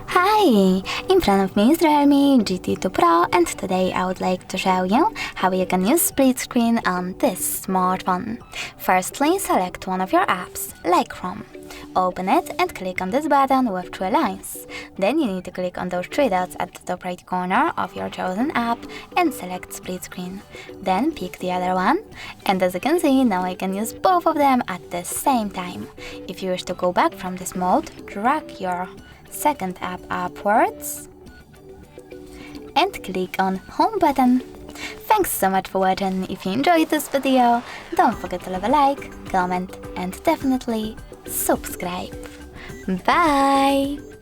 Hi! In front of me is REALME GT Pro, and today I would like to show you how you can use split screen on this smartphone. Firstly, select one of your apps, like Chrome. Open it and click on this button with 3 lines. Then you need to click on those 3 dots at the top right corner of your chosen app and select split screen. Then pick the other one, and as you can see, now I can use both of them at the same time. If you wish to go back from this mode, drag your second app upwards and click on home button. Thanks so much for watching. If you enjoyed this video, don't forget to leave a like, comment and definitely subscribe. Bye!